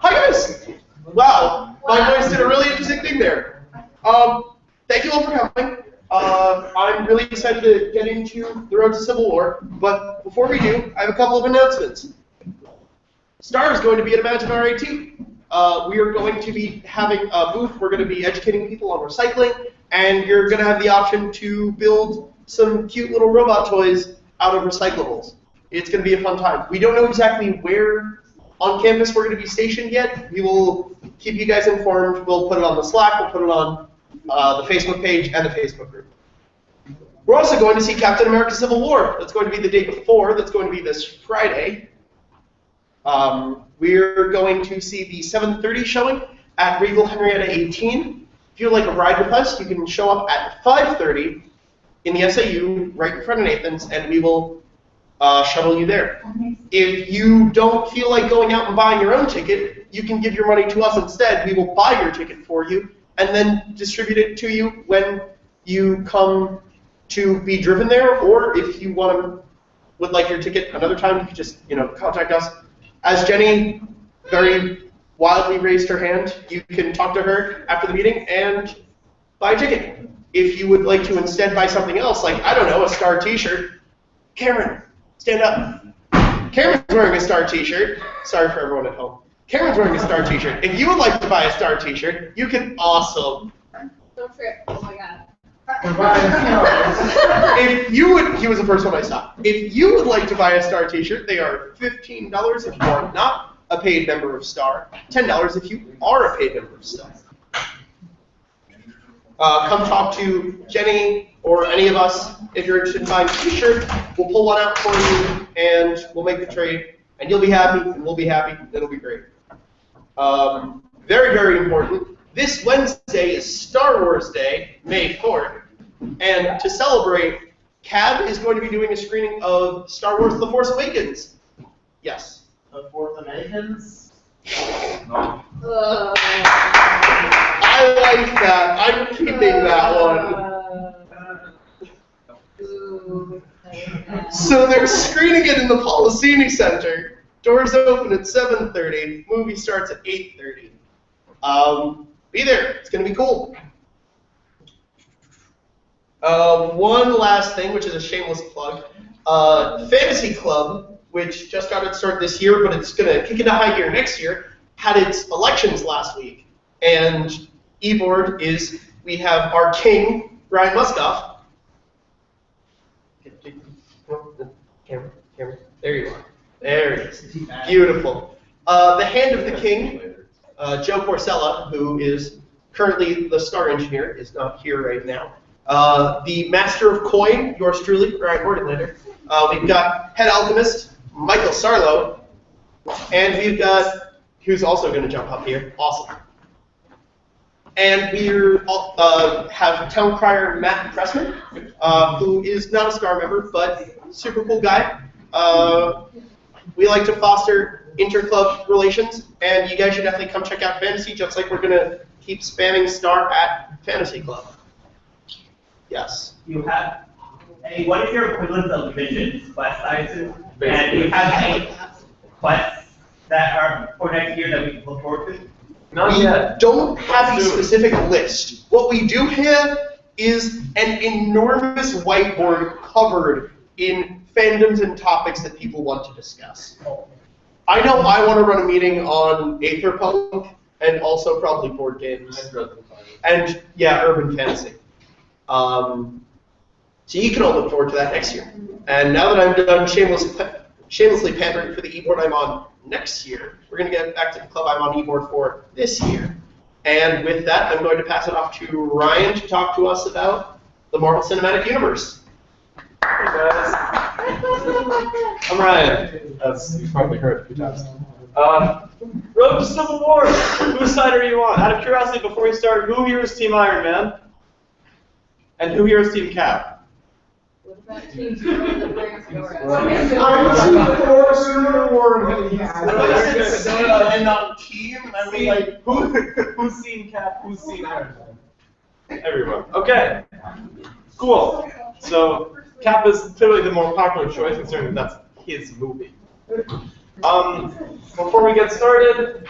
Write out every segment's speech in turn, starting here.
Hi guys! Wow, my voice did a really interesting thing there. Thank you all for coming. I'm really excited to get into the road to Civil War, but before we do, I have a couple of announcements. Star is going to be at Imagine RIT. We are going to be having a booth. We're going to be educating people on recycling, and you're going to have the option to build some cute little robot toys out of recyclables. It's going to be a fun time. We don't know exactly where on campus we're going to be stationed yet. We will keep you guys informed. We'll put it on the Slack. We'll put it on the Facebook page and the Facebook group. We're also going to see Captain America Civil War. That's going to be the day before. That's going to be this Friday. We're going to see the 7:30 showing at Regal Henrietta 18. If you'd like a ride with us, you can show up at 5:30 in the SAU right in front of Nathan's, and we will shuttle you there. If you don't feel like going out and buying your own ticket, you can give your money to us instead. We will buy your ticket for you and then distribute it to you when you come to be driven there. Or if you would like your ticket another time, you can just contact us. As Jenny very wildly raised her hand, you can talk to her after the meeting and buy a ticket. If you would like to instead buy something else, like, I don't know, a Star t-shirt, Cameron, stand up. Cameron's wearing a Star t-shirt. Sorry for everyone at home. Cameron's wearing a Star t-shirt. If you would like to buy a Star t-shirt, you can also. Don't trip. Oh my god. If you would, he was the first one I saw. If you would like to buy a Star t-shirt, they are $15 if you are not a paid member of Star, $10 if you are a paid member of Star. Come talk to Jenny or any of us if you're interested in buying a t-shirt. We'll pull one out for you, and we'll make the trade, and you'll be happy, and we'll be happy. It'll be great. Very, very important. This Wednesday is Star Wars Day, May 4th, and to celebrate, Cab is going to be doing a screening of Star Wars The Force Awakens. Yes. The Force Awakens? No. I like that. I'm keeping that one. So they're screening it in the Policini Center. Doors open at 7:30. Movie starts at 8:30. Be there. It's going to be cool. One last thing, which is a shameless plug. Fantasy Club, which just got its start this year, but it's going to kick into high gear next year, had its elections last week. And e-board is, we have our king, Ryan Muskoff. Camera, there you are. There he is. Beautiful. The hand of the king, Joe Corsella, who is currently the star engineer, is not here right now. The master of coin, yours truly, Ryan Morganlander. We've got head alchemist, Michael Sarlo. And we've got, who's also going to jump up here, awesome. And we have town crier Matt Pressman, who is not a star member, but super cool guy. We like to foster inter-club relations, and you guys should definitely come check out Fantasy, just like we're going to keep spamming Star at Fantasy Club. Yes. You have what is your equivalent of visions, quest sizes? And do you have any quests that are for next year that we can look forward to? Not yet. Don't have a specific list. What we do have is an enormous whiteboard covered in fandoms and topics that people want to discuss. I know I want to run a meeting on Aetherpunk and also probably board games. And yeah, urban fantasy. So you can all look forward to that next year. And now that I'm done shamelessly pandering for the e-board I'm on next year, we're going to get back to the club I'm on e-board for this year. And with that, I'm going to pass it off to Ryan to talk to us about the Marvel Cinematic Universe. Hey guys. I'm Ryan. As you've probably heard a few times. Road to Civil War. Whose side are you on? Out of curiosity, before we start, who here is Team Iron Man? And who here is Team Cap? What about Team Spirit wearing stories? And on team, I mean, like, Who's seen Cap? Who's seen Iron Man? Everyone. Okay. Cool. So Cap is clearly the more popular choice, considering that that's his movie. Before we get started,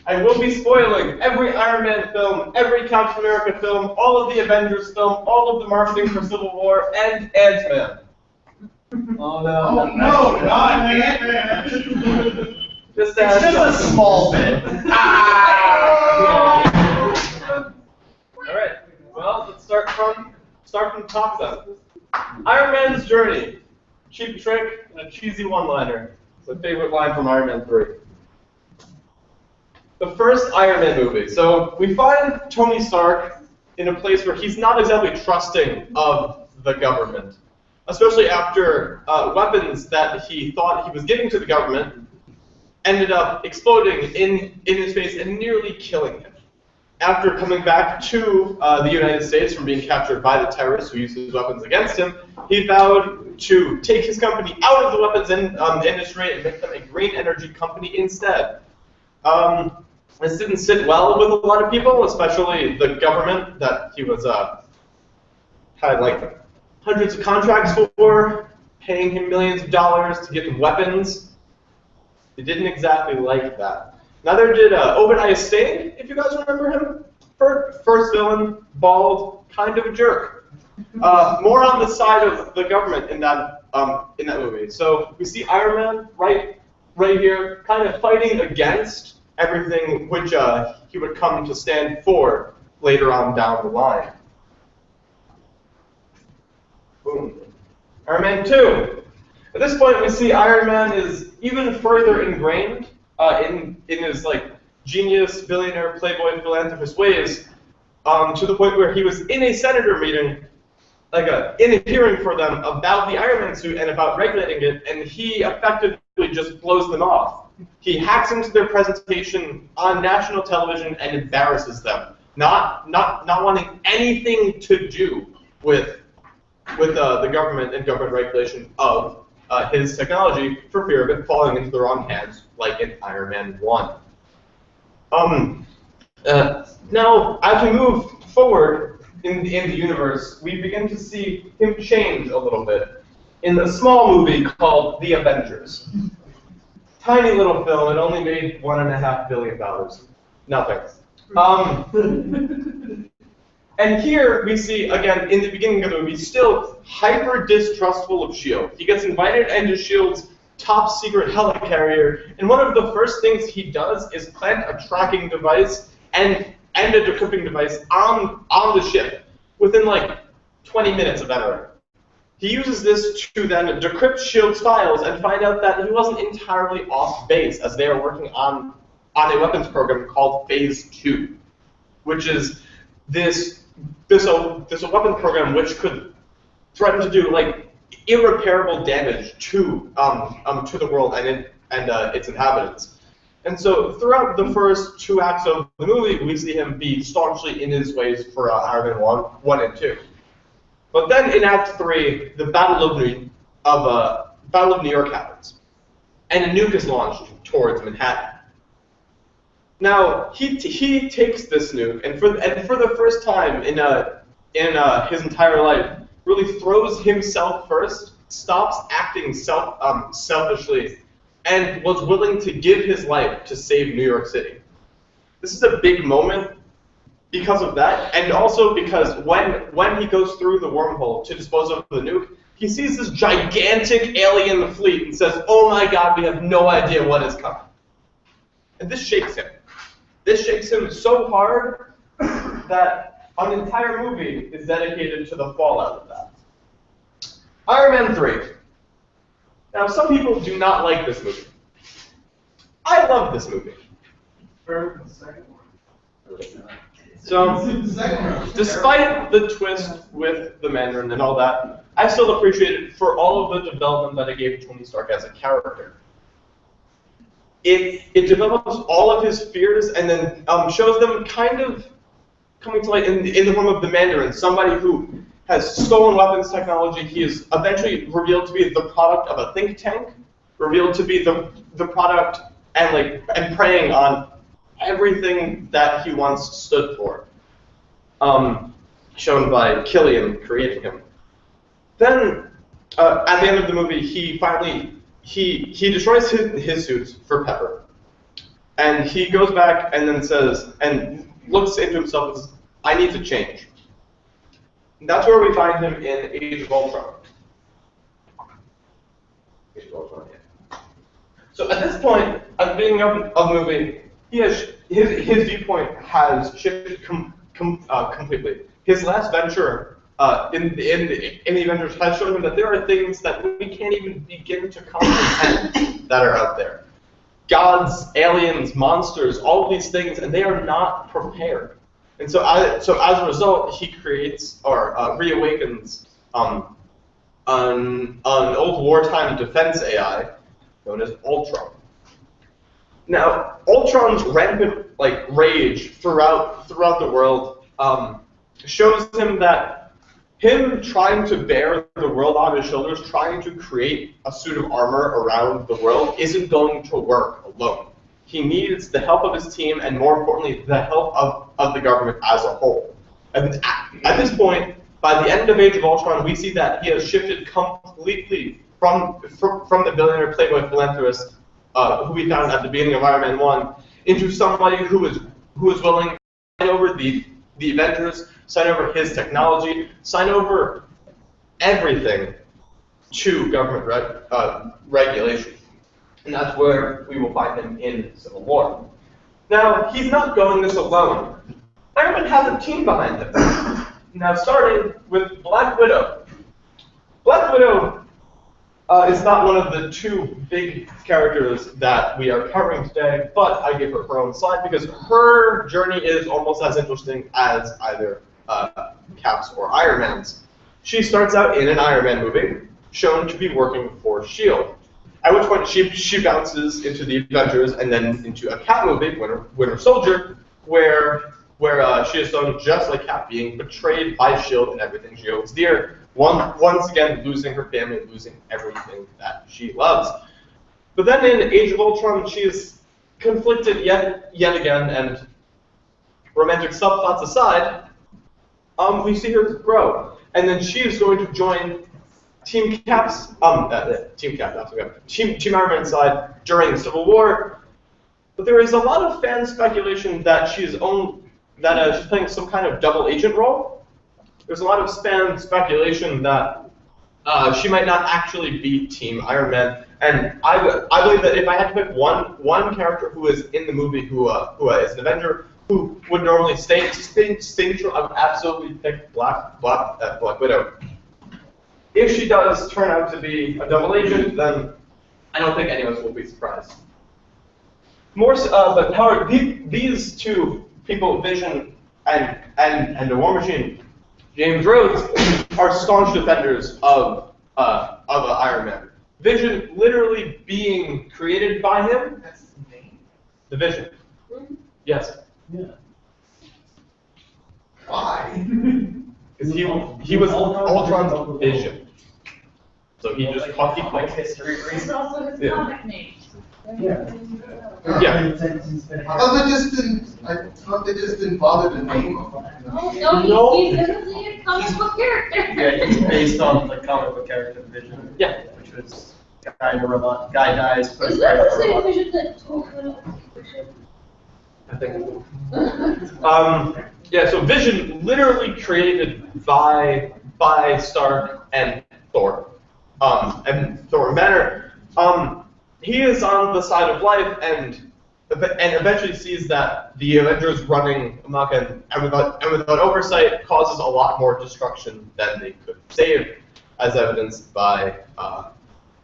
I will be spoiling every Iron Man film, every Captain America film, all of the Avengers film, all of the marketing for Civil War, and Ant-Man. Oh no. Oh no, not Ant-Man. Just It's just a small bit. Alright, well, let's start from the top then. Iron Man's journey. Cheap trick and a cheesy one-liner. It's a favorite line from Iron Man 3. The first Iron Man movie. So we find Tony Stark in a place where he's not exactly trusting of the government, especially after weapons that he thought he was giving to the government ended up exploding in his face and nearly killing him. After coming back to the United States from being captured by the terrorists who used his weapons against him, he vowed to take his company out of the weapons industry and make them a green energy company instead. This didn't sit well with a lot of people, especially the government that he was had like hundreds of contracts for, paying him millions of dollars to give him weapons. They didn't exactly like that. Neither did Obadiah Stane, if you guys remember him. First villain, bald, kind of a jerk. More on the side of the government in that movie. So we see Iron Man right here, kind of fighting against everything which he would come to stand for later on down the line. Boom. Iron Man 2. At this point, we see Iron Man is even further ingrained in his like genius, billionaire, playboy, philanthropist ways, to the point where he was in a senator meeting, in a hearing for them about the Iron Man suit and about regulating it, and he effectively just blows them off. He hacks into their presentation on national television and embarrasses them, not wanting anything to do with the government and government regulation of his technology for fear of it falling into the wrong hands, like in Iron Man 1. Now, as we move forward in the universe, we begin to see him change a little bit in a small movie called The Avengers. Tiny little film. It only made $1.5 billion. Nothing. And here we see, again, in the beginning of the movie, still hyper distrustful of S.H.I.E.L.D. He gets invited into S.H.I.E.L.D.'s top secret helicarrier, and one of the first things he does is plant a tracking device and a decrypting device on the ship within like 20 minutes of entering. He uses this to then decrypt S.H.I.E.L.D.'s files and find out that he wasn't entirely off base, as they are working on a weapons program called Phase 2, which is this weapon program which could threaten to do like irreparable damage to the world and its inhabitants. And so throughout the first 2 acts of the movie, we see him be staunchly in his ways for Iron Man 1 and 2. But then in Act 3, the Battle of New York happens, and a nuke is launched towards Manhattan. Now he takes this nuke, and for the first time in his entire life, really throws himself first, stops acting selfishly, and was willing to give his life to save New York City. This is a big moment because of that, and also because when he goes through the wormhole to dispose of the nuke, he sees this gigantic alien fleet and says, "Oh my God, we have no idea what is coming." And this shakes him. This shakes him so hard that an entire movie is dedicated to the fallout of that. Iron Man 3. Now, some people do not like this movie. I love this movie. So, despite the twist with the Mandarin and all that, I still appreciate it for all of the development that it gave Tony Stark as a character. It develops all of his fears and then shows them kind of coming to light in the form of the Mandarin, somebody who has stolen weapons technology. He is eventually revealed to be the product of a think tank, revealed to be the product and preying on everything that he once stood for, shown by Killian creating him. Then, at the end of the movie, he finally he destroys his suits for Pepper, and he goes back and then says, and looks into himself and says, I need to change. And that's where we find him in Age of Ultron. Age of Ultron, yeah. So at this point, at the beginning of the movie, he has his viewpoint has shifted completely. His last venture in the Avengers has shown him that there are things that we can't even begin to comprehend that are out there. Gods, aliens, monsters, all of these things, and they are not prepared. And so as a result, he creates or reawakens an old wartime defense AI known as Ultron. Now, Ultron's rampant rage throughout the world shows him that him trying to bear the world on his shoulders, trying to create a suit of armor around the world, isn't going to work alone. He needs the help of his team, and more importantly, the help of the government as a whole. And at this point, by the end of Age of Ultron, we see that he has shifted completely from the billionaire playboy philanthropist who we found at the beginning of Iron Man 1 into somebody who is willing to sign over the Avengers, sign over his technology, sign over everything to government regulation. And that's where we will find him in Civil War. Now, he's not going this alone. Iron Man has a team behind him. Now, starting with Black Widow. Black Widow is not one of the two big characters that we are covering today, but I give her own slide because her journey is almost as interesting as either Cap's or Iron Man's. She starts out in an Iron Man movie, shown to be working for S.H.I.E.L.D., at which point she bounces into the Avengers and then into a Cap movie, Winter Soldier, where she is shown just like Cap, being betrayed by S.H.I.E.L.D. and everything she holds dear. Once again, losing her family, losing everything that she loves. But then in Age of Ultron, she is conflicted yet again, and romantic subplots aside, we see her grow. And then she is going to join Team Iron Man's side during the Civil War. But there is a lot of fan speculation that she's playing some kind of double agent role. There's a lot of fan speculation that she might not actually be Team Iron Man, and I believe that if I had to pick one character who is in the movie who is an Avenger who would normally stay neutral, I would absolutely pick Black Widow. If she does turn out to be a double agent, then I don't think any of us will be surprised. But however, these two people, Vision and the War Machine, James Rhodes, are staunch defenders of Iron Man. Vision literally being created by him. That's his name. The Vision. Yes. Yeah. Why? Because he was Ultron's vision. So he just Like history It's reason. also his Yeah. comic name. Yeah. Yeah. I thought they just didn't bother to name him. No, he's definitely a comic book character. Yeah, he's based on the comic book character Vision. Yeah. Which was guy in a robot. Guy dies. But Is that the same Vision that told I think. Yeah. So Vision, literally created by Stark and Thor, and Thor Banner. He is on the side of life and eventually sees that the Avengers running amok and without oversight causes a lot more destruction than they could save, as evidenced by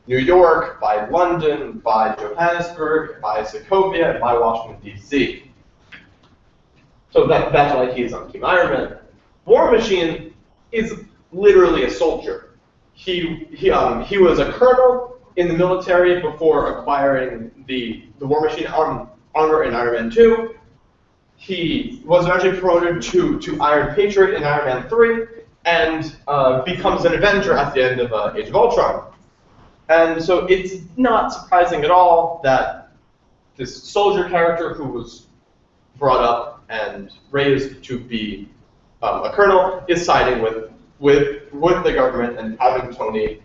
New York, by London, by Johannesburg, by Sokovia, and by Washington, D.C. So that's why he is on Team Iron Man. War Machine is literally a soldier. He was a colonel in the military before acquiring the War Machine armor in Iron Man 2. He was eventually promoted to Iron Patriot in Iron Man 3, and becomes an Avenger at the end of Age of Ultron. And so it's not surprising at all that this soldier character who was brought up and raised to be a colonel is siding with the government and having Tony,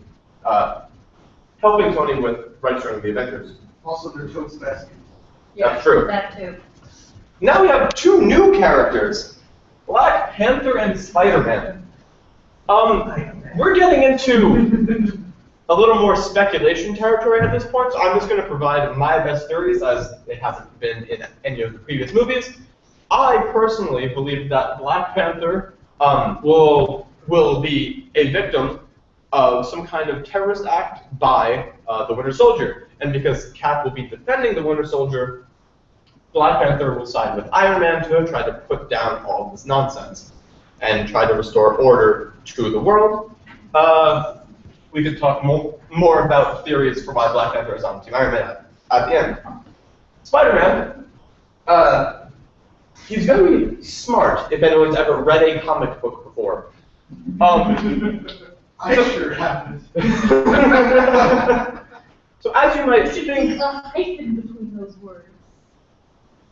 helping Tony with registering the Avengers. Also, their toast basket. That's true. That too. Now we have two new characters, Black Panther and Spider-Man. We're getting into a little more speculation territory at this point, so I'm just going to provide my best theories as they haven't been in any of the previous movies. I personally believe that Black Panther will be a victim of some kind of terrorist act by the Winter Soldier. And because Cap will be defending the Winter Soldier, Black Panther will side with Iron Man to try to put down all of this nonsense and try to restore order to the world. We could talk more about theories for why Black Panther is on Team Iron Man at the end. Spider-Man, he's going to be smart if anyone's ever read a comic book before. I sure haven't. So as you might think, There's a hyphen between those words.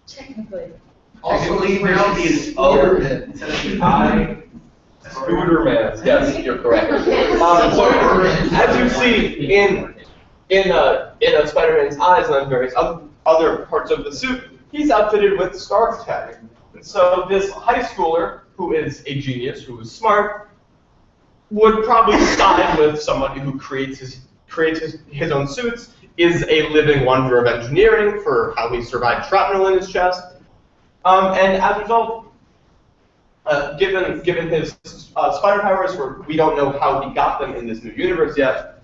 Technically. Also, now the O. Spooderman. Yes, you're correct. So as you see in Spider-Man's eyes and on various other parts of the suit, he's outfitted with Stark tag. So this high schooler who is a genius, who is smart, would probably side with somebody who creates his own suits, is a living wonder of engineering for how he survived shrapnel in his chest, and as a result, given his spider powers, we don't know how he got them in this new universe yet.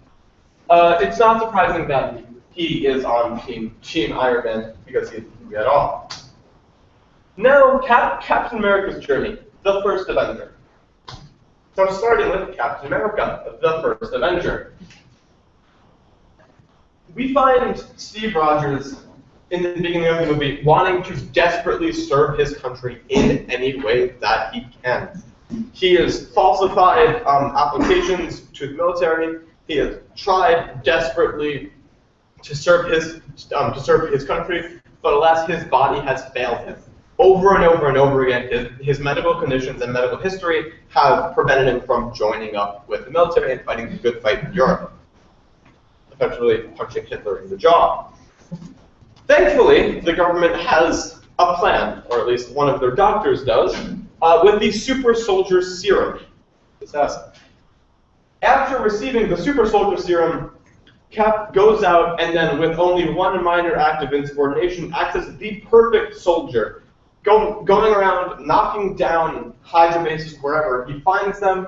It's not surprising that he is on Team Iron Man because he's movie at all. Now, Captain America's journey, the first Avenger. So starting with Captain America, the first Avenger. We find Steve Rogers in the beginning of the movie wanting to desperately serve his country in any way that he can. He has falsified applications to the military. He has tried desperately to serve his country, but alas, his body has failed him. Over and over and over again, his medical conditions and medical history have prevented him from joining up with the military and fighting the good fight in Europe, effectively punching Hitler in the jaw. Thankfully, the government has a plan, or at least one of their doctors does, with the super soldier serum. After receiving the super soldier serum, Cap goes out and then, with only one minor act of insubordination, acts as the perfect soldier, going around knocking down Hydra bases wherever he finds them,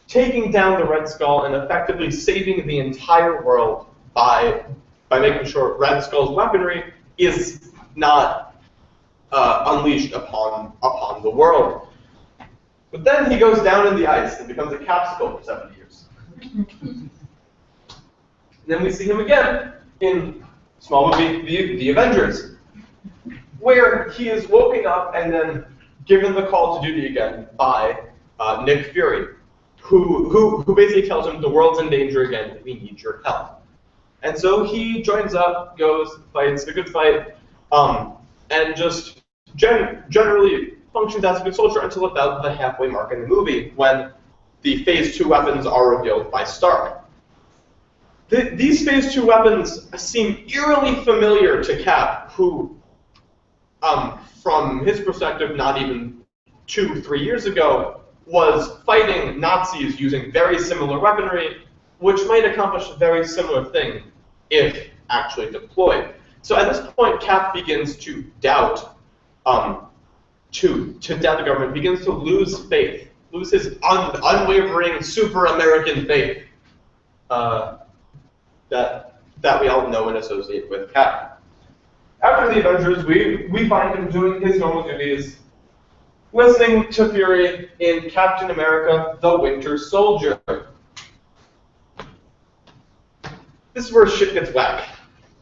taking down the Red Skull, and effectively saving the entire world by making sure Red Skull's weaponry is not unleashed upon the world. But then he goes down in the ice and becomes a capsicle for 70 years. Then we see him again in small movie The Avengers, where he is woken up and then given the call to duty again by Nick Fury, who basically tells him the world's in danger again, we need your help. And so he joins up, goes, fights a good fight, and just generally functions as a good soldier until about the halfway mark in the movie, when the Phase 2 weapons are revealed by Stark. These Phase 2 weapons seem eerily familiar to Cap, who, from his perspective, not even 2-3 years ago, was fighting Nazis using very similar weaponry, which might accomplish a very similar thing if actually deployed. So at this point, Cap begins to doubt, to doubt the government, begins to lose faith, lose his unwavering super American faith that we all know and associate with Cap. After the Avengers, we find him doing his normal duties, listening to Fury in Captain America, the Winter Soldier. This is where shit gets whack.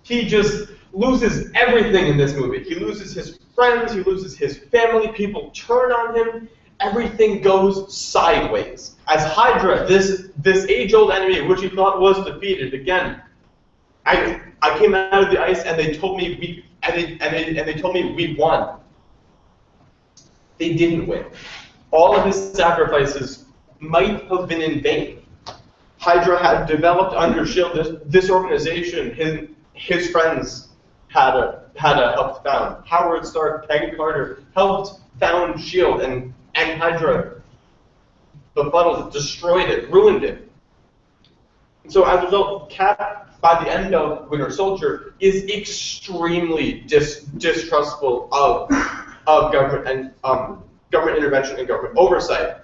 He just loses everything in this movie. He loses his friends, he loses his family, people turn on him, everything goes sideways. As Hydra, this age-old enemy which he thought was defeated, again, I came out of the ice and they told me we won. They didn't win. All of his sacrifices might have been in vain. Hydra had developed under S.H.I.E.L.D. this organization, his friends had helped found. Howard Stark, Peggy Carter helped found S.H.I.E.L.D. and Hydra befuddled it, destroyed it, ruined it. So as a result, Cap, by the end of Winter Soldier, is extremely distrustful of government and government intervention and government oversight.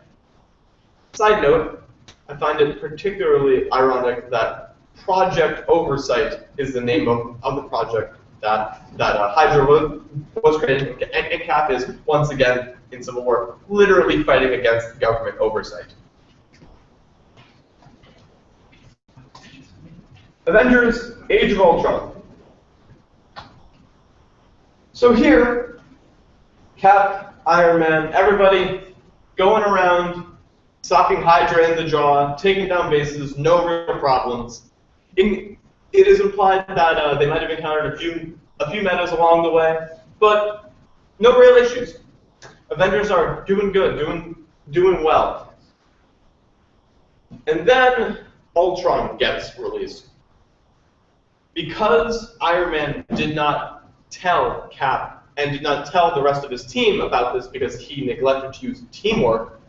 Side note, I find it particularly ironic that Project Oversight is the name of the project that Hydra was created, and Cap is, once again, in Civil War, literally fighting against government oversight. Avengers: Age of Ultron. So here, Cap, Iron Man, everybody going around, socking Hydra in the jaw, taking down bases, no real problems. It is implied that they might have encountered a few metas along the way, but no real issues. Avengers are doing good, doing well. And then Ultron gets released. Because Iron Man did not tell Cap and did not tell the rest of his team about this because he neglected to use teamwork,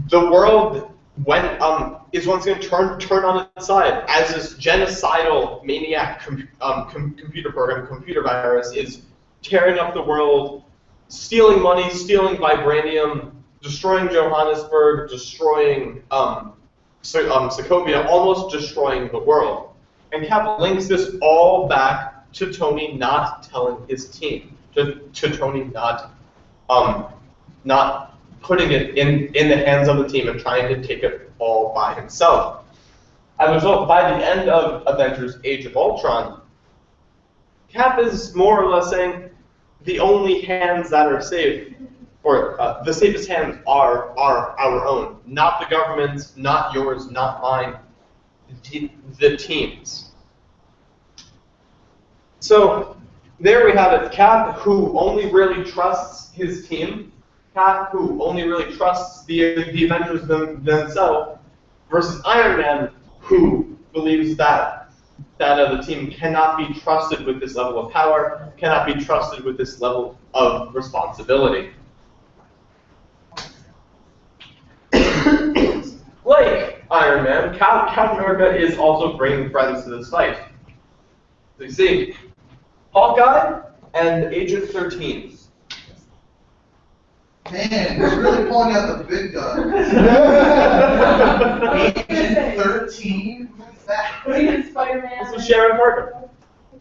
the world is once again turn on its side as this genocidal maniac computer program, computer virus, is tearing up the world, stealing money, stealing vibranium, destroying Johannesburg, destroying Sokovia, almost destroying the world. And Cap links this all back to Tony not telling his team, to Tony not putting it in the hands of the team and trying to take it all by himself. As a result, by the end of Avengers: Age of Ultron, Cap is more or less saying the only hands that are safe, or the safest hands are our own, not the government's, not yours, not mine, the team's. So there we have it. Cap, who only really trusts his team, Cap, who only really trusts the Avengers themselves, versus Iron Man, who believes that the team cannot be trusted with this level of power, cannot be trusted with this level of responsibility. Like Iron Man, Captain America is also bringing friends to this fight. So you see, Hawkeye and Agent 13. Man, he's really pulling out the big guns. Agent 13? Who's that? Spider-Man. This is Sharon Carter.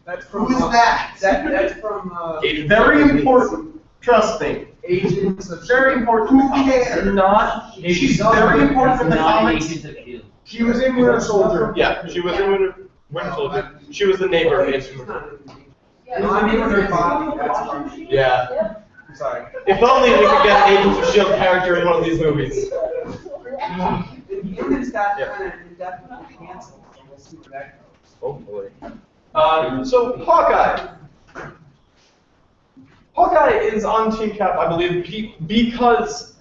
That's from. Who is that? That's from. Agent Very 13. important. Trust me. Agents of. Very important. Who cares? Not. She's very important in the comics. She was in Winter Soldier. Yeah, she was in Winter Soldier. She was the neighbor in No, I mean her body. That's what Yeah. I'm sorry. If only we could get an Agents of S.H.I.E.L.D. character in one of these movies. The humans got kind of indefinitely canceled. So we'll see where that goes. Hopefully. So Hawkeye. Hawkeye is on Team Cap, I believe, because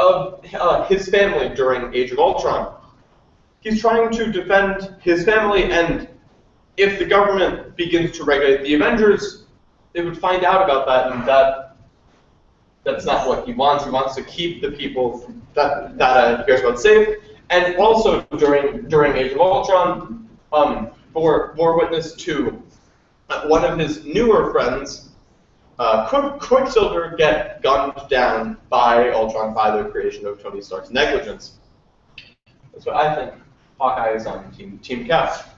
of his family during Age of Ultron. He's trying to defend his family, and if the government begins to regulate the Avengers, they would find out about that, and that's not what he wants. He wants to keep the people that he cares about safe. And also during Age of Ultron, bore witness to one of his newer friends, Quicksilver, get gunned down by Ultron by the creation of Tony Stark's negligence. That's what I think Hawkeye is on Team Cap.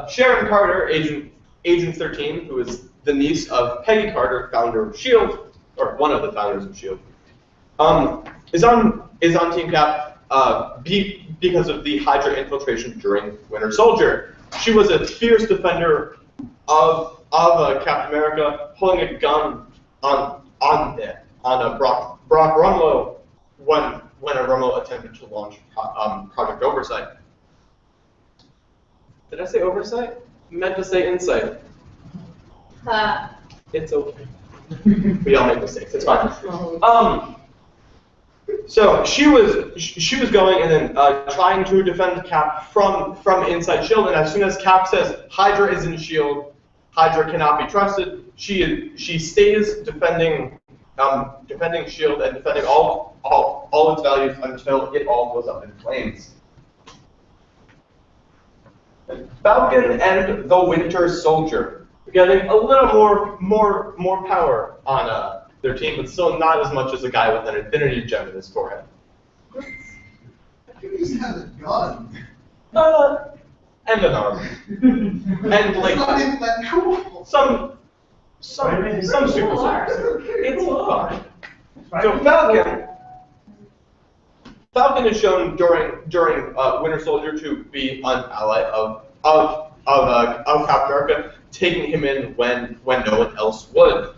Sharon Carter, Agent 13, who is the niece of Peggy Carter, founder of S.H.I.E.L.D., or one of the founders of S.H.I.E.L.D., is on Team Cap because of the Hydra infiltration during Winter Soldier. She was a fierce defender of Captain America, pulling a gun on Brock Rumlow when Rumlow attempted to launch Project Oversight. Did I say oversight? I meant to say insight. It's okay. We all make mistakes. It's fine. So she was going and then trying to defend Cap from inside S.H.I.E.L.D. And as soon as Cap says Hydra isn't S.H.I.E.L.D., Hydra cannot be trusted, she stays defending S.H.I.E.L.D. and defending all its values until it all goes up in flames. Falcon and the Winter Soldier getting a little more power on their team, but still not as much as a guy with an infinity gem in his forehead. I think he just has a gun. And an arm. And like It's not even that cool. some super soldiers. It's fine. So Falcon is shown during Winter Soldier to be an ally of Captain America, taking him in when no one else would,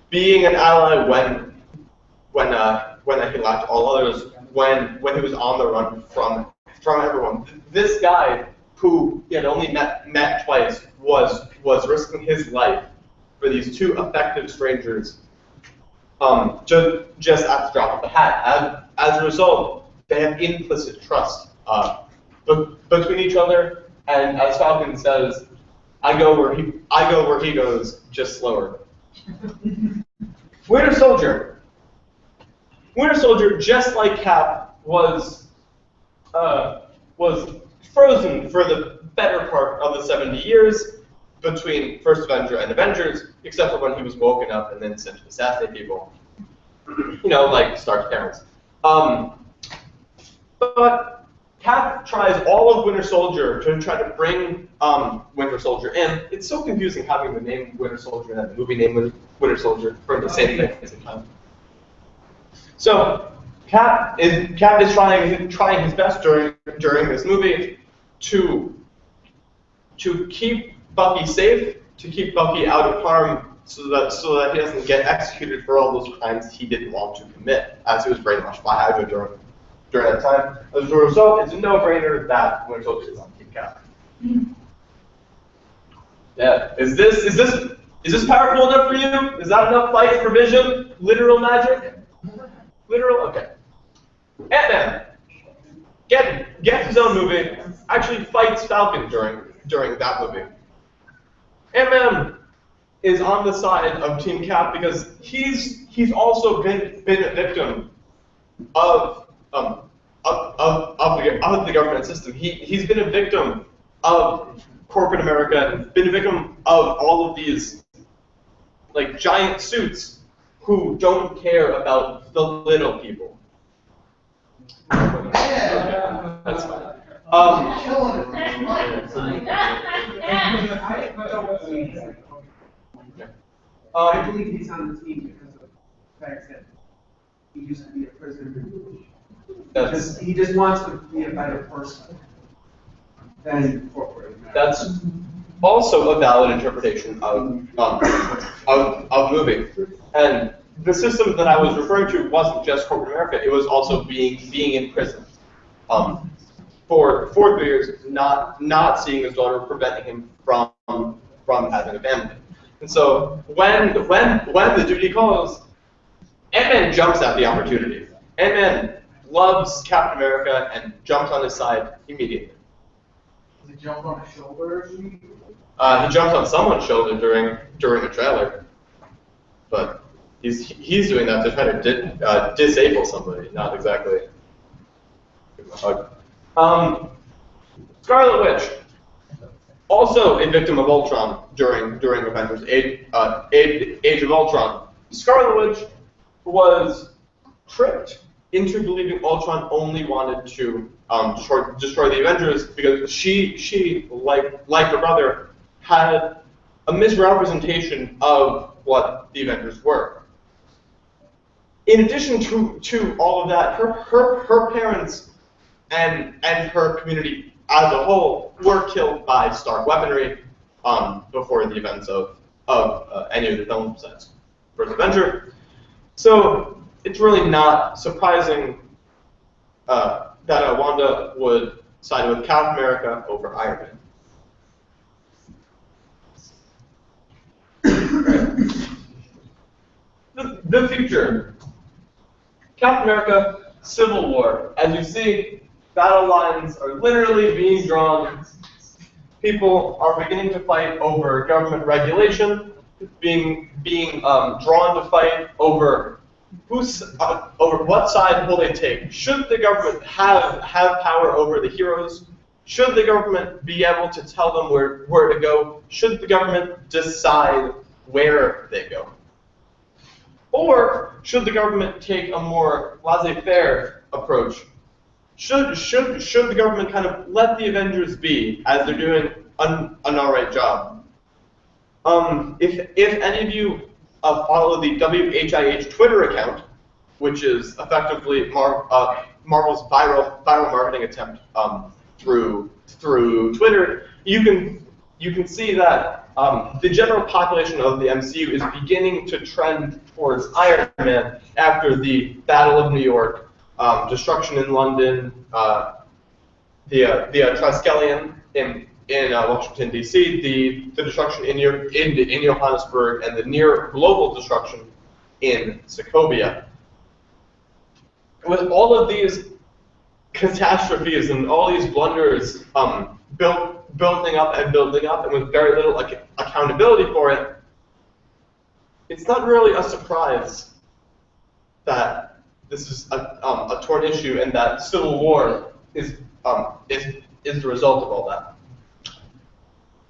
being an ally when he lacked all others, when he was on the run from everyone. This guy, who he had only met twice, was risking his life for these two effective strangers, just at the drop of a hat. As a result, they have implicit trust between each other, and as Falcon says, I go where he goes, just slower. Winter Soldier, just like Cap, was frozen for the better part of the 70 years between First Avenger and Avengers, except for when he was woken up and then sent to assassinate people. Like Stark's parents. But Cap tries all of Winter Soldier to try to bring Winter Soldier in. It's so confusing having the name Winter Soldier and the movie name Winter Soldier for the same thing at the same time. So Cap is trying his best during this movie to keep Bucky safe, to keep Bucky out of harm, so that he doesn't get executed for all those crimes he didn't want to commit, as he was brainwashed by Hydra during that time. As a result, it's a no-brainer that Winter Soldier is on Team Cap. Yeah. Is this powerful enough for you? Is that enough fight for Vision? Literal magic? Literal? Okay. Ant-Man gets his own movie, actually fights Falcon during that movie. Ant-Man is on the side of Team Cap because he's also been a victim of the government system. He's been a victim of corporate America and been a victim of all of these like giant suits who don't care about the little people. Yeah. That's fine. Killing it. I believe he's on the team because of the fact that he used to be a prisoner. He just wants to be a better person than corporate America. That's also a valid interpretation of movie. And the system that I was referring to wasn't just corporate America; it was also being in prison for 3 years, not seeing his daughter, preventing him from having a family. And so when the duty calls, Ant-Man jumps at the opportunity. Ant-Man loves Captain America and jumps on his side immediately. Does he jump on his shoulder? He jumped on someone's shoulder during the trailer, but he's doing that to try to disable somebody, not exactly give him a hug. Scarlet Witch, also a victim of Ultron during Avengers Age of Ultron. Scarlet Witch was tricked into believing Ultron only wanted to destroy the Avengers because she like her brother, had a misrepresentation of what the Avengers were. In addition to all of that, her parents and her community as a whole were killed by Stark weaponry before the events of any of the film sets. First Avenger. So it's really not surprising that Wanda would side with Captain America over Iron Man. The future. Captain America Civil War. As you see, battle lines are literally being drawn. People are beginning to fight over government regulation, being drawn to fight over over what side will they take. Should the government have power over the heroes? Should the government be able to tell them where to go? Should the government decide where they go? Or should the government take a more laissez-faire approach? Should the government kind of let the Avengers be, as they're doing an alright job? If any of you follow the WHIH Twitter account, which is effectively Marvel's viral marketing attempt through Twitter, you can see that the general population of the MCU is beginning to trend towards Iron Man after the Battle of New York, destruction in London, the Triskelion in Washington D.C., the destruction in Johannesburg, and the near global destruction in Sokovia. With all of these catastrophes and all these blunders building up, and with very little accountability for it, it's not really a surprise that this is a torn issue and that Civil War is the result of all that.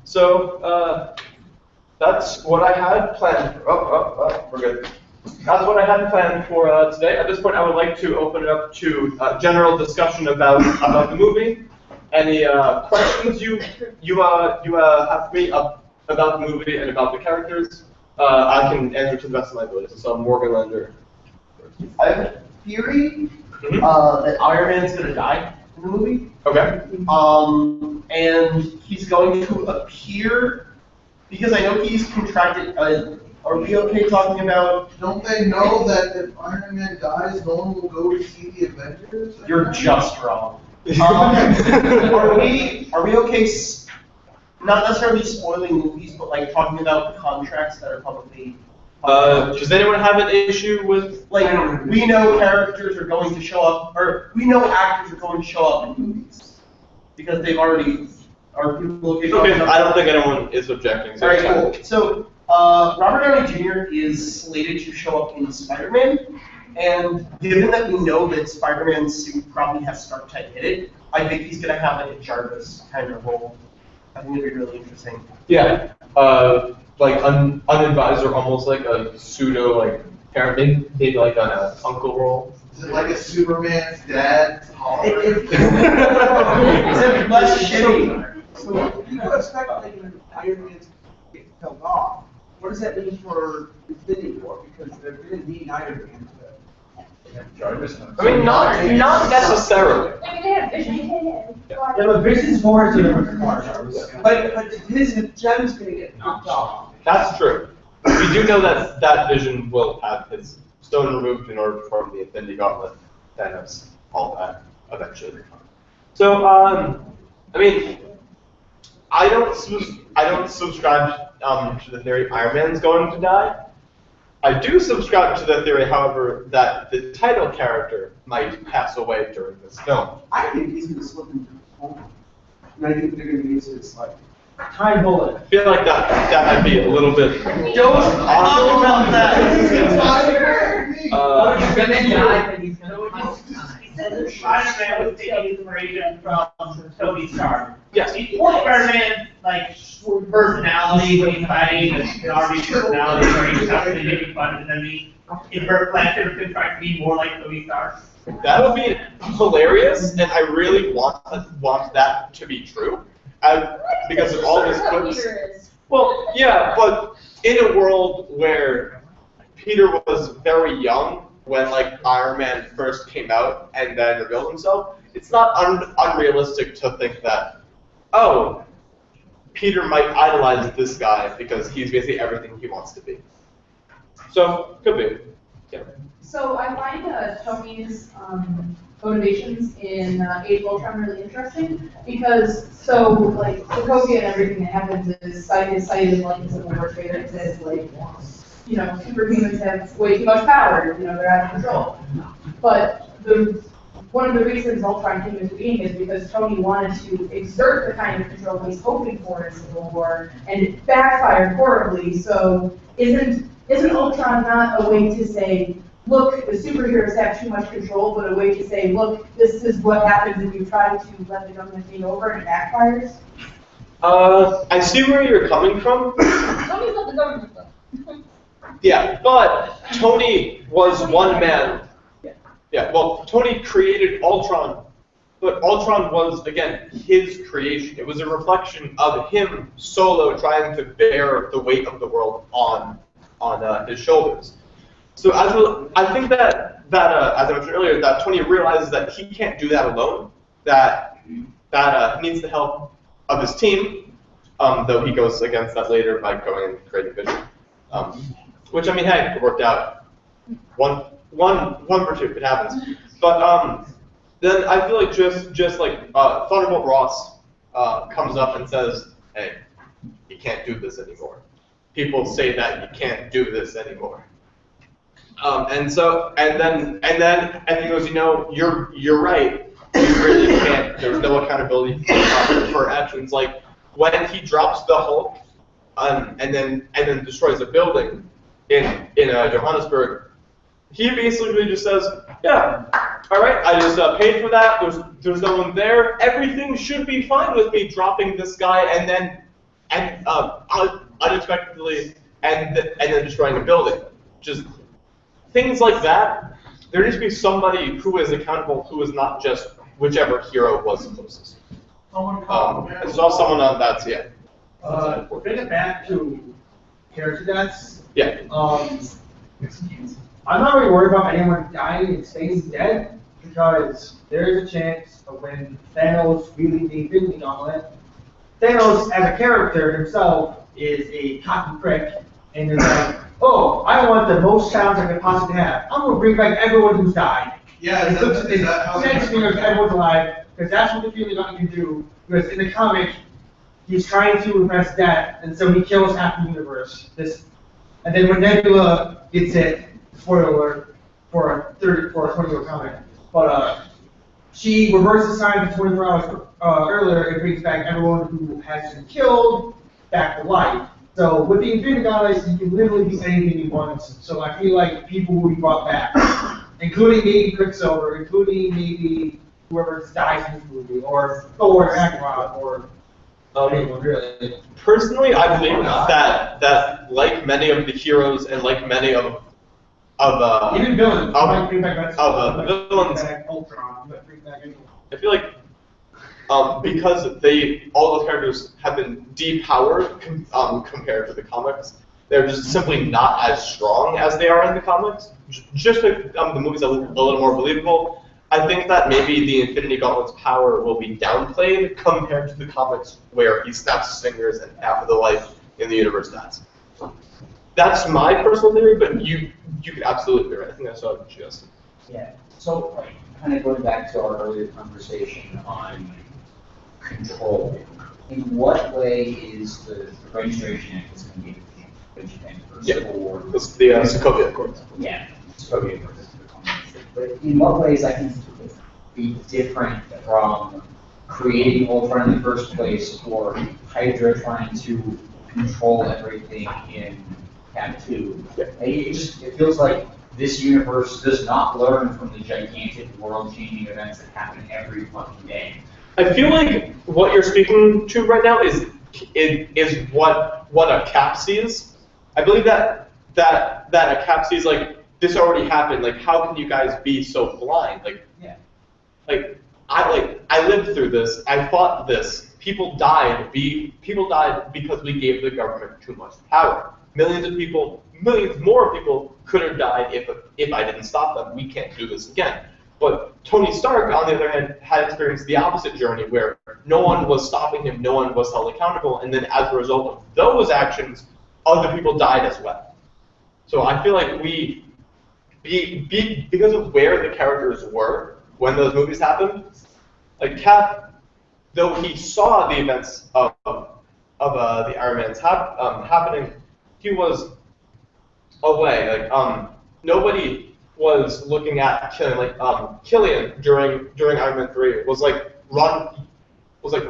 So that's what I had planned. We're good. That's what I had planned for today. At this point, I would like to open it up to general discussion about the movie. Any questions you have for me about the movie and about the characters? I can answer to the best of my ability. So Morgan Lender. I have a theory that Iron Man's going to die in the movie. Okay. And he's going to appear because I know he's contracted. Are we okay talking about? Don't they know that if Iron Man dies, no one will go to see the Avengers? You're just wrong. Are we okay? Not necessarily spoiling movies, but like talking about the contracts that are publicly. Does anyone have an issue with? Like, we know characters are going to show up, or we know actors are going to show up in movies because they've already. Are people okay? Okay, I don't think anyone is objecting. So all right, cool. So Robert Downey Jr. is slated to show up in Spider-Man, and given that we know that Spider-Man's suit probably has Stark type in it, I think he's gonna have like a Jarvis kind of role. I think it'd be really interesting. Yeah. Like unadvised or almost like a pseudo like parent, maybe like an uncle role. Is it like a Superman's dad? It's less shitty. So people are speculating Iron Man's get killed off. What does that mean for Infinity War? Because they're going to need Iron Man to. I mean, not necessarily. I mean, they have Vision. Yeah, but Vision's more to the But his gem's going to get knocked off. That's true. We do know that Vision will have his stone removed in order to form the Infinity Gauntlet, Thanos, all that eventually. So, I mean, I don't subscribe to the theory Iron Man's going to die. I do subscribe to the theory, however, that the title character might pass away during this film. I think he's going to slip into the home. And I think they're going to use his like Time bullet. I feel like that might be a little bit. Don't talk about that. Spider-Man was taking inspiration from Tony Stark. Yes. Spider-Man's like personality when he's fighting, and Darby's personality where he's constantly making fun of his enemy. If her plan could try to be more like Tony Stark. That would be hilarious, and I really want that to be true. Because of all this clips. Well, yeah, but in a world where Peter was very young when like Iron Man first came out and then revealed himself, it's not unrealistic to think that, oh, Peter might idolize this guy because he's basically everything he wants to be. So, could be. Yeah. So I find Tony's motivations in Age of Ultron really interesting because like Sokovia and everything that happens is cited like in Civil War trailers as like superhumans have way too much power, they're out of control. But one of the reasons Ultron came into being is because Tony wanted to exert the kind of control he's hoping for in Civil War, and it backfired horribly. So isn't Ultron not a way to say, look, the superheroes have too much control, but a way to say, look, this is what happens if you try to let the government take over and it backfires? I see where you're coming from. Tony's not the government, though. Yeah, but Tony was one man. Yeah, well, Tony created Ultron, but Ultron was, again, his creation. It was a reflection of him solo trying to bear the weight of the world on his shoulders. So I think that as I mentioned earlier, that Tony realizes that he can't do that alone, that he needs the help of his team, though he goes against that later by going and creating Vision. Which, I mean, hey, it worked out. One for two, it happens. But then I feel like just like Thunderbolt Ross comes up and says, "Hey, you can't do this anymore. People say that you can't do this anymore." And then he goes, you know, you're right. You really can't. There's no accountability for actions. Like when he drops the Hulk and then destroys a building in Johannesburg. He basically just says, yeah, all right, I just paid for that. There's no one there. Everything should be fine with me dropping this guy and unexpectedly and then destroying a building. Just things like that. There needs to be somebody who is accountable, who is not just whichever hero was closest. There's also someone on that's Bring it back to character deaths. Yeah. I'm not really worried about anyone dying and staying dead because there is a chance of when Thanos really being big on it. Thanos, as a character himself, is a cocky prick, and is like, oh, I want the most challenge I could possibly have. I'm gonna bring back everyone who's died. Yeah, And is that how next fingers everyone's alive because that's what the Feeling Gun can do. Because in the comic, he's trying to repress death, and so he kills half the universe. And then when Nebula gets hit, spoiler alert for a 20-year comic, but she reverses time to 24 hours earlier and brings back everyone who has been killed back to life. So with the Infinity Gauntlet, you can literally do anything you want. So I feel like people will be brought back, including maybe Quicksilver, including maybe whoever dies in this movie, or Thor, Ragnarok, or anyone really. Personally, I believe that like many of the heroes and like many of Even villains. villains. Ultron, I feel like because all those characters have been depowered compared to the comics, they're just simply not as strong as they are in the comics. Just like the movies are a little more believable. I think that maybe the Infinity Gauntlet's power will be downplayed compared to the comics, where he snaps his fingers and half of the life in the universe dies. That's my personal theory, but you could absolutely be right. I think that's what I would suggest. Yeah. So, kind of going back to our earlier conversation on control, in what way is the Registration Act is going to be the thing for Civil War? It's the Sokovia Accords. Yeah, Sokovia Accords. But in what ways I think it be different from creating Ultron in the first place, or Hydra trying to control everything in Cap 2? Yeah. It feels like this universe does not learn from the gigantic world-changing events that happen every fucking day. I feel like what you're speaking to right now is what a cap sees. I believe that a cap sees like this already happened. Like, how can you guys be so blind? Like, Yeah. I lived through this. I fought this. People died. People died because we gave the government too much power. Millions more people could have died if I didn't stop them. We can't do this again. But Tony Stark, on the other hand, had experienced the opposite journey, where no one was stopping him, no one was held accountable, and then as a result of those actions, other people died as well. So I feel like because of where the characters were when those movies happened, like Cap, though he saw the events of the Iron Man's happening, he was away. Like nobody was looking at Killian, Killian during Iron Man 3 was like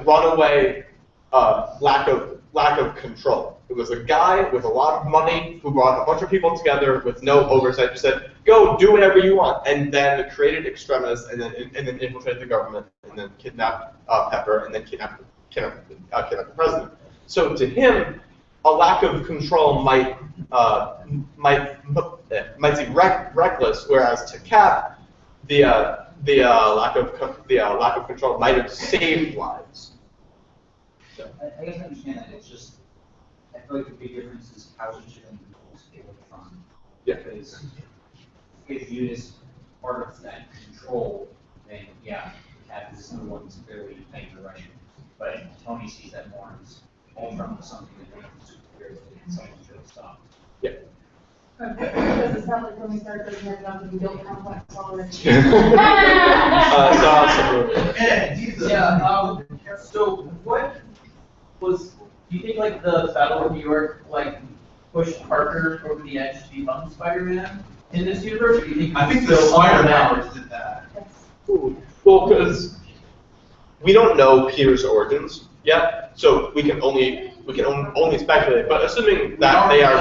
runaway lack of control. It was a guy with a lot of money who brought a bunch of people together with no oversight, who said, "Go do whatever you want," and then created extremists, and then infiltrated the government, and then kidnapped Pepper, and then kidnapped the president. So to him, a lack of control might seem reckless, whereas to Cap, the lack of control might have saved lives. So I guess I understand that. It's just I feel like the big difference is how each of them is able to fund. Yeah. Because if viewed as part of that control, then yeah, Cap is the one who's clearly paying the right. But Tony sees that more as Ultron was something that they can superheroes and someone should stop. Yeah. Does it sound like Tony Stark doesn't have enough to build complex already? So what was, do you think like the Battle of New York like pushed Parker over the edge to become Spider-Man in this universe? Or do you think I think still the Spider-Man Spider-Man did that. Well, because we don't know Peter's origins yet, so we can only speculate. But assuming that they are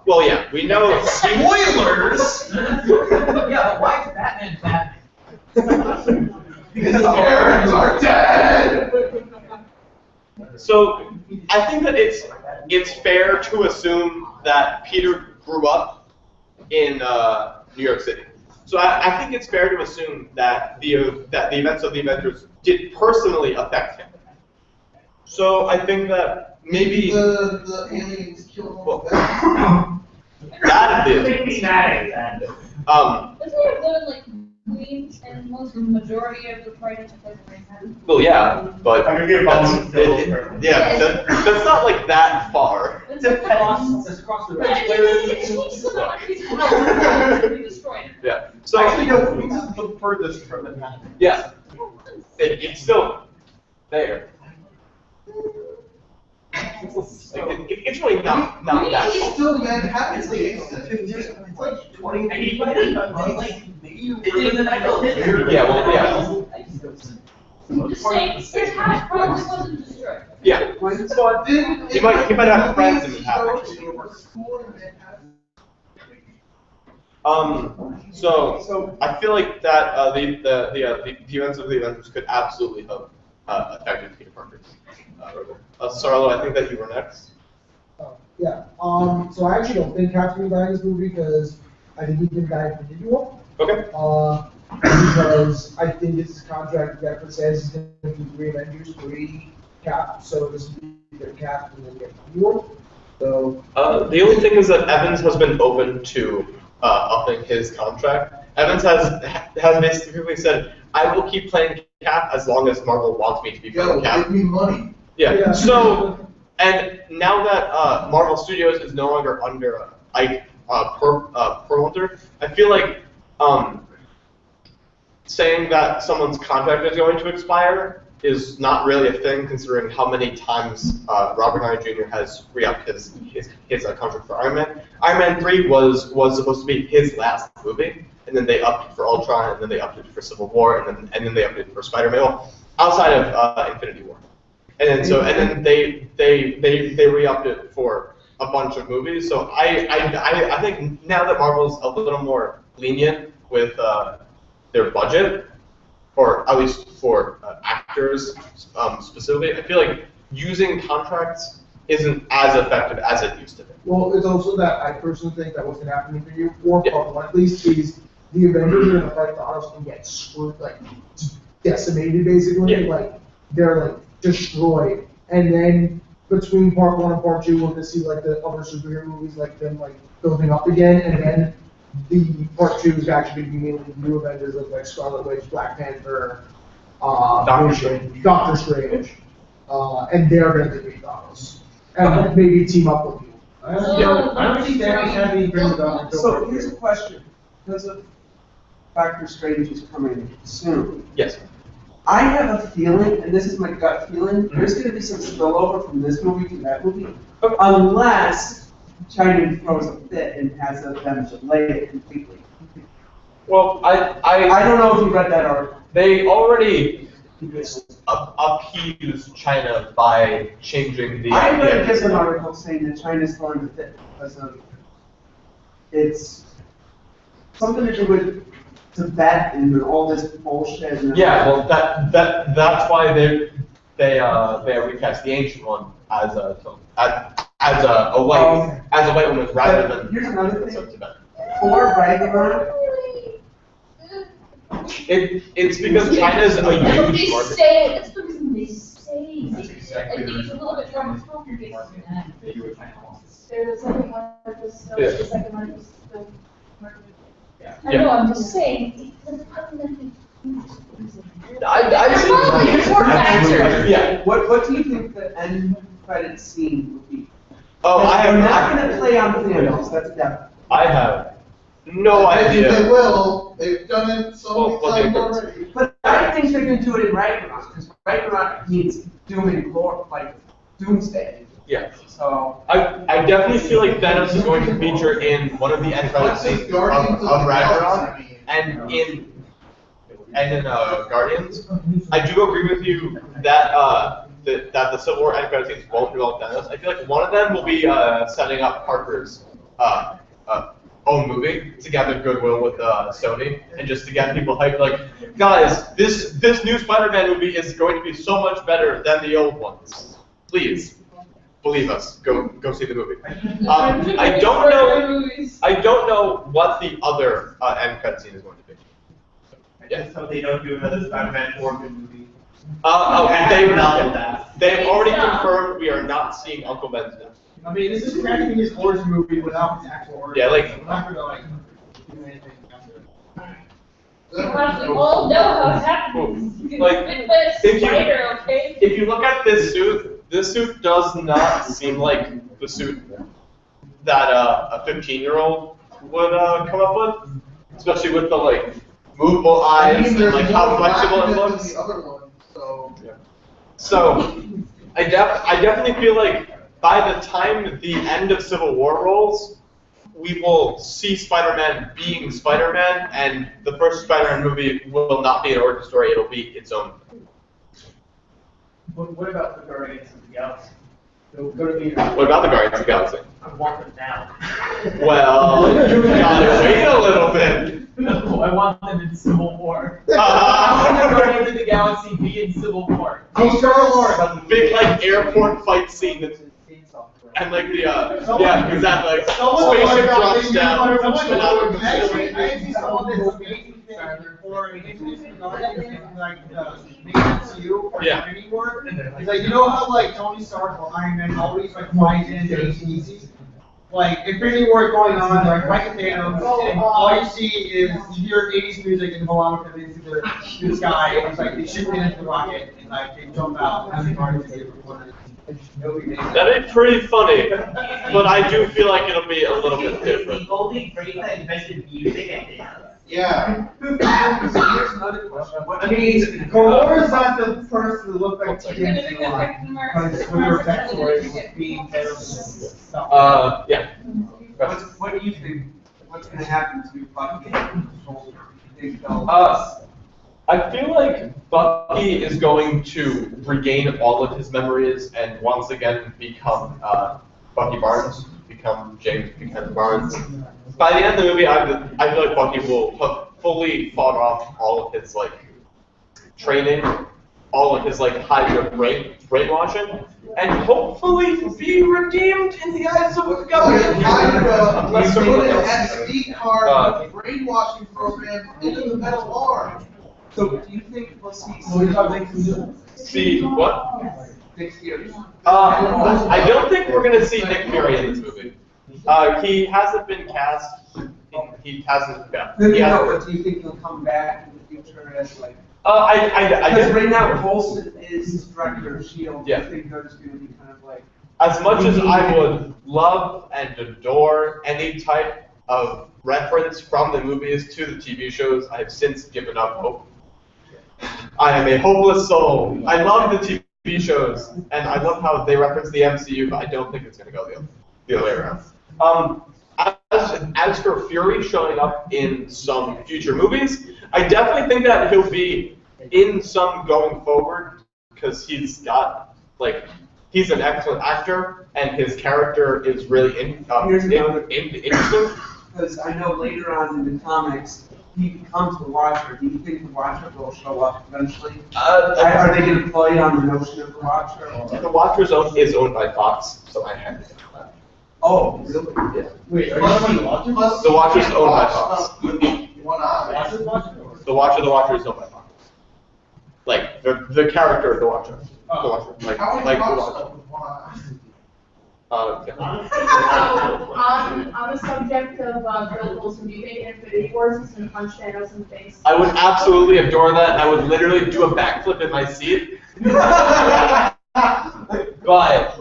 well, yeah, we know. Spoilers! Yeah, but why is Batman Batman? Because the parents are dead! So I think that it's fair to assume that Peter grew up in New York City. So I think it's fair to assume that the events of the Avengers did personally affect him. So I think that maybe The aliens killed all of them. that did. Isn't Doesn't he have the like Queens and most majority of the writers of the Manhattan? Well, yeah, but I'm gonna get that's, that's not like that far. It's across across the destroyed. Yeah. So Actually, no, Queens is the furthest from Manhattan. yeah, it's still there. It's really not that It's far. still Manhattan. It's like 20 feet. Yeah, well, yeah. I'm just saying, his house probably wasn't destroyed. Yeah. But then He might have friends in Manhattan. School in Manhattan. So I feel like that the events of the Avengers could absolutely have affected Peter Parker. Sarlo, I think that you were next. Yeah. So I actually don't think Cap's gonna die in this movie because I think he can die in individual. Okay. Because I think it's his contract that says he's gonna do 3 Avengers, 3 Cap. So this would be their Cap and then get individual. So. The only thing is that Evans has been open to upping his contract. Evans has basically said, "I will keep playing Cap as long as Marvel wants me to be playing Cap." Give me money. Yeah. So, and now that Marvel Studios is no longer under Ike Perlmutter, I feel like saying that someone's contract is going to expire is not really a thing, considering how many times Robert Downey Jr. has re-upped his contract for Iron Man. Iron Man 3 was supposed to be his last movie, and then they upped it for Ultron, and then they upped it for Civil War, and then they upped it for Spider-Man. Well, outside of Infinity War. And then they re-upped it for a bunch of movies. So I think now that Marvel's a little more lenient with their budget, or at least for actors specifically, I feel like using contracts isn't as effective as it used to be. Well, it's also that I personally think that what's going to happen in Infinity War, part 1 at least, is the Avengers are going to fight Thanos and get screwed, like decimated basically, Yeah. like they're like destroyed, and then between part 1 and part 2, we're going to see like the other superhero movies, like them like building up again, and then the part 2 is actually going to be mainly new Avengers with like Scarlet Witch, Black Panther, Doctor Strange. Doctor Strange, and they're going to defeat Thanos, and maybe team up with you. I don't think Thanos has any dreams about it. So here's a question, because of Doctor Strange is coming soon. Yes. I have a feeling, and this is my gut feeling, there's going to be some spillover from this movie to that movie, unless China throws a fit and has them delay it completely. Well, I don't know if you read that article. they already appeased China by changing the. I read a different article saying that China's throwing a fit because of it's something to do with Tibet and all this bullshit. And Yeah, well, that's why they recast the ancient one as a white woman rather But than here's another so thing. Tibet. For Ragnarok, It's because China's a That's what huge they market. say. That's the reason they say. That's exactly Like, the it's a little bit complicated. that you were trying to want. They're the second largest, Yeah. the second largest market. I know, I'm just saying, it's fundamentally. I Probably think. important factor. Yeah. what do you think the end credit scene would be? Oh, We're not gonna play on Thanos, that's definitely. I have no I think idea. they will. They've done it so many Well, times they- already. But I think they're gonna do it in Ragnarok, because Ragnarok means doom and glory, like doomsday. Yeah. So. I definitely feel like Thanos is going to feature in one of the end credit scenes of Ragnarok and in Guardians. I do agree with you that that the Civil War end credit scenes won't involve Thanos. I feel like one of them will be setting up Parker's own movie to gather goodwill with Sony and just to get people hyped. Like, guys, this new Spider-Man movie is going to be so much better than the old ones. Please. Believe us, go see the movie. I don't know what the other end credit scene is going to be. Yeah. So they don't do another Spider-Man origin movie. They've already confirmed we are not seeing Uncle Ben's death. I mean, this is practically his origin movie without his actual origin. Yeah, like- We're not gonna do anything after it. We all know how it happens. Like, Bit by a if you- spider, okay? If you look at this suit does not seem like the suit that a 15-year-old would come up with, especially with the like movable eyes and like how flexible it looks. The other one, so. So, I definitely feel like by the time the end of Civil War rolls, we will see Spider-Man being Spider-Man, and the first Spider-Man movie will not be an origin story; it'll be its own. What about the Guardians of the Galaxy? Go to the. What about the Guardians of the Galaxy? I want them now. Well, you gotta wait a little bit. No, I want them in Civil War. I want the Guardians of the Galaxy be in Civil War. Oh, Star Wars! Big like airport fight scene that's and like the yeah, exactly. Like, spaceship drops down. I see some of this amazing thing for like the MCU or Yeah. Infinity War. It's like, you know how like Tony Stark or Iron Man always like flies into ACDC? Like Infinity War is going on, they're like fighting Thanos, and all you see is you hear 80s music and go on with them into the sky, and it's like they shoot into the rocket and like they jump out and the Guardians get recorded. That'd be pretty funny, but I do feel like it'll be a little bit different. The only race that invented music and dance. Yeah. Here's another question. I mean, Corolla's not the first to look like We're gonna TNT do line, Captain America. because with her backstory being stuff. Yeah. What do you think? What's gonna happen to Bucky and Soldier? You think they'll- I feel like Bucky is going to regain all of his memories and once again become Bucky Barnes, become James Buchanan Barnes. By the end of the movie, I feel like Bucky will have fully fought off all of his like training, all of his like Hydra brainwashing, and hopefully be redeemed in the eyes of the government. Hydra, Unless put someone an else- SD card brainwashing program into the metal bar. So do you think we'll see? See what? Next year. I don't think we're gonna see Nick Fury in this movie. He hasn't been cast. He hasn't. Yeah. No, He no, hasn't. but do you think he'll come back in the future as like? I Because guess right now Coulson is director of Shield. Yeah. I think they're just gonna be kind of like. as much as I would love and adore any type of reference from the movies to the TV shows, I have since given up hope. I am a hopeless soul. I love the TV shows, and I love how they reference the MCU, but I don't think it's gonna go the other way around. As for Fury showing up in some future movies, I definitely think that he'll be in some going forward because he's got he's an excellent actor and his character is really interesting. Because I know later on in the comics, he becomes the Watcher. Do you think the Watcher will show up eventually? Are they going to play on the notion of the Watcher? The Watcher is owned by Fox, so I have to know that. Oh, really? Yeah. Wait, are you talking about the Watcher? The Watcher's owned by Fox. The Watcher is owned by Fox. Like the character of the Watcher. The Watcher. Like the Watcher. On the subject of Bill Coulson, do you think Infinity Wars is going to punch Thanos in the face? I would absolutely adore that. I would literally do a backflip in my seat. But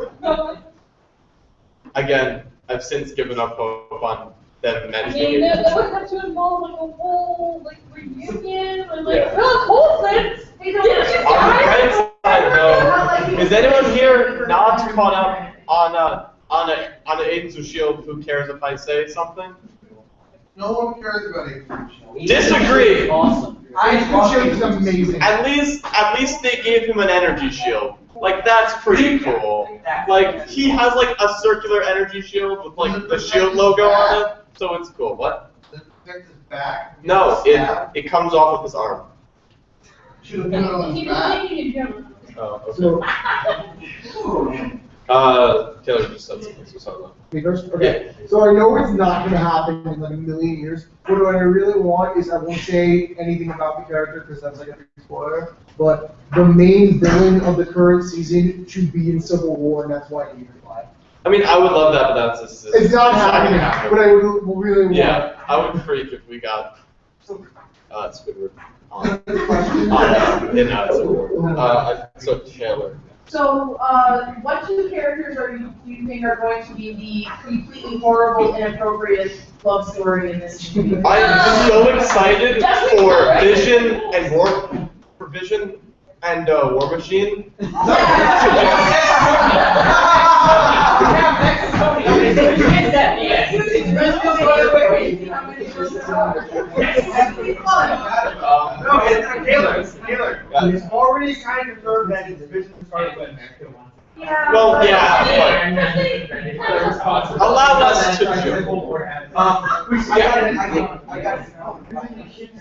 again, I've since given up hope on them mentioning it. That would have to involve like a whole reunion and Yeah. Bill Coulson. Hey, Did you On the die? bright side, though, is anyone here not caught up on the Agents of S.H.I.E.L.D. who cares if I say something? No one cares about it. Disagree. Awesome. Shield is amazing. At least they gave him an energy shield. Like that's pretty cool. Like he has like a circular energy shield with like the shield logo on it, so it's cool. What? Does it protect his back? No, it comes off with his arm. Should have put it on He his was back. making a joke. Oh, okay. So, Taylor just said something, so sorry. me first? Okay. So I know it's not going to happen in like a million years. But what I really want is I won't say anything about the character because that's like a big spoiler. But the main villain of the current season should be in Civil War, and that's why he replied. I mean, I would love that, but that's just, It's not happening. gonna happen. But I would really want. Yeah, I would freak if we got. Squidward. So Taylor. So, what two characters do you think are going to be the completely horrible, inappropriate love story in this movie? I'm so excited for Vision and War Machine. Taylor, it's already kind of confirmed that his vision started with America one. Yeah. Well, yeah, but allow us to joke.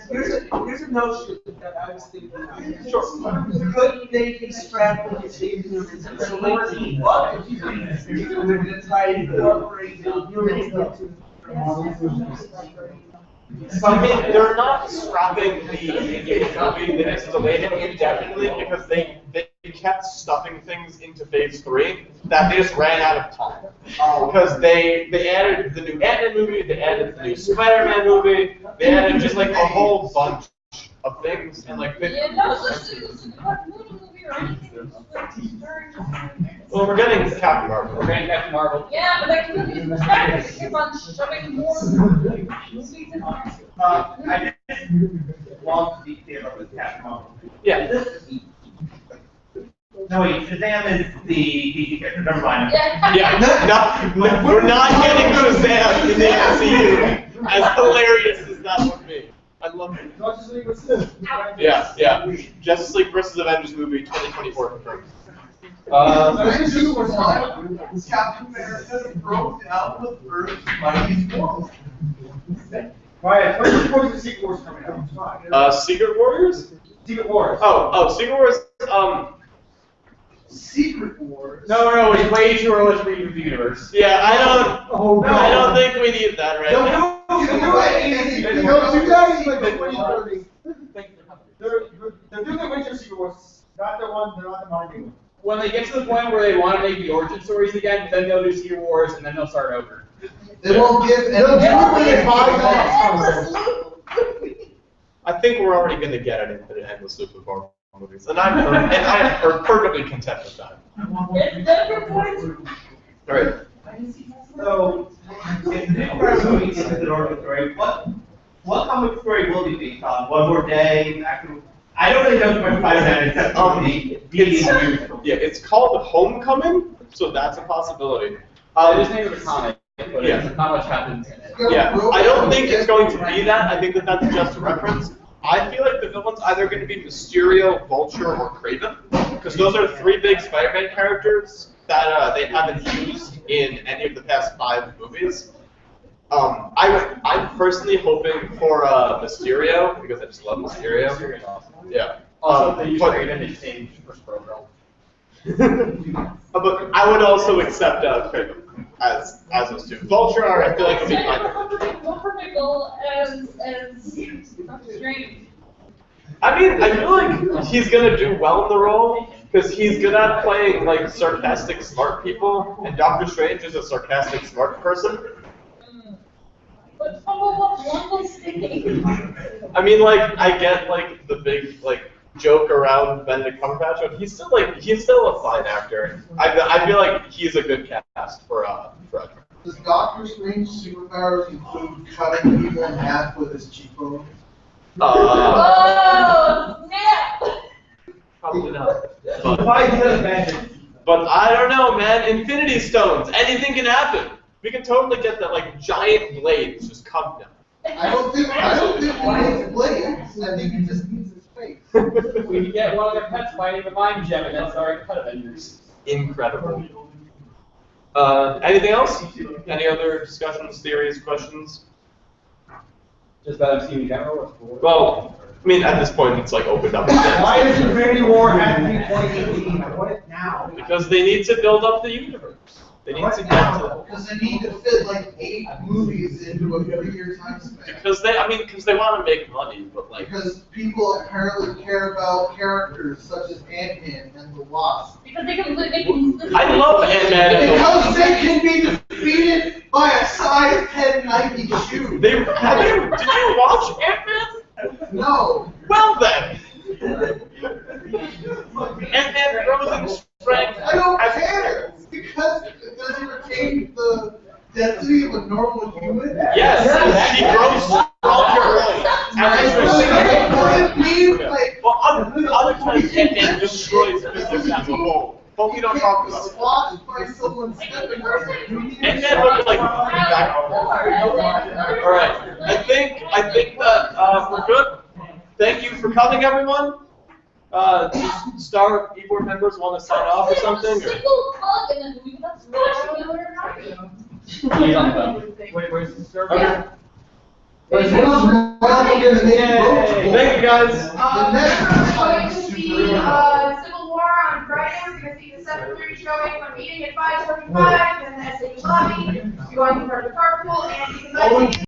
Here's a notion that I was thinking of. Sure. Could they extrapolate humans into sorority? What if they're going to try to incorporate the humans into I mean, they're not scrapping the next delayed indefinitely because they kept stuffing things into phase 3 that they just ran out of time. Because they added the new Ant-Man movie, they added the new Spider-Man movie, they added just like a whole bunch of things and like Yeah, no, this is not a movie or anything. well, we're getting Captain Marvel. We're getting Captain Marvel. Yeah, but that could be perspective. Keep on shoving more movies in there. I just want to be clear about this Captain Marvel. Yeah. No, wait, Shazam is the DC character. Never mind. Yeah. Yeah, we're not getting Shazam in the MCU. As hilarious as that would be. I love it. Yeah. Justice League vs. Avengers movie 2024 confirmed. Captain America broke out with Earth's mightiest war. Right, when's the Secret Wars coming out? Secret Warriors? Secret Wars. Oh, Secret Wars. Secret Wars? No, it's way too early to read the universe. Yeah, I don't think we need that right now. No, 2000 is like 2030. They're doing the Winter Secret Wars, not the one, they're not the Marvel one. When they get to the point where they want to make the origin stories again, then they'll do Secret Wars, and then they'll start over. They won't give They'll do it I think we're already going to get an infinite endless loop of Marvel movies, and I'm perfectly content with that. All right. So, if we're moving into the origin story, what comic story will be based on? One More Day? I don't really know too much Spider-Man except It's called Homecoming, so that's a possibility. Just name of the comic. but Yeah. not much happens in it. Yeah, I don't think it's going to be that. I think that that's just a reference. I feel like the villain's either going to be Mysterio, Vulture, or Kraven, because those are 3 big Spider-Man characters that they haven't used in any of the past 5 movies. I'm personally hoping for Mysterio, because I just love Mysterio. Yeah. Also, they use but- Kraven to change for Sprogo. But I would also accept Kraven as those 2. Vulture, I feel like would be fine. What particle as Doctor Strange? I mean, I feel like he's gonna do well in the role because he's good at playing like sarcastic, smart people, and Doctor Strange is a sarcastic, smart person. But what one was thinking? I mean, like I get like the big like joke around Benedict Cumberbatch, but he's still a fine actor. I feel like he's a good cast for Edward. Does Doctor Strange superpowers include cutting people in half with his cheekbone? Oh, snap! Probably not. Why do that magic? But I don't know, man. Infinity Stones, anything can happen. We can totally get that like giant blades just come down. I don't think he needs blades. I think he just needs his face. We can get one of their pets fighting the mind gem, and that's our Pet Avengers. Incredible. Anything else? Any other discussions, theories, questions? Just about MCU in general? Well, I mean, at this point, it's like opened up. Why does Infinity War have to be 2018? What now? Because they need to build up the universe. They need to get to. Because they need to fit like 8 movies into a 3-year time span. Because they want to make money, but like. Because people apparently care about characters such as Ant-Man and the Wasp. Because they can I love Ant-Man and the Because they can be defeated by a size 10 Nike shoe. Did you watch Ant-Man? No. Well then. Ant-Man grows in strength. I don't care. Because it doesn't retain the density of a normal human. Yes, he grows stronger. Doesn't mean like. Well, other times Ant-Man destroys physics as a whole. But we don't talk about it. Squashed by someone stepping over it. Ant-Man looks like back. Alright, I think that we're good. Thank you for coming, everyone. Star e-board members want to sign off or something? Single hug and then we that's Wait, where's the server? Okay. Thank you, guys. We're going to see Civil War on Friday. We're going to see the 7:30 showing. We're meeting at 5:45 in the SAU lobby. You're going to the carpool and you can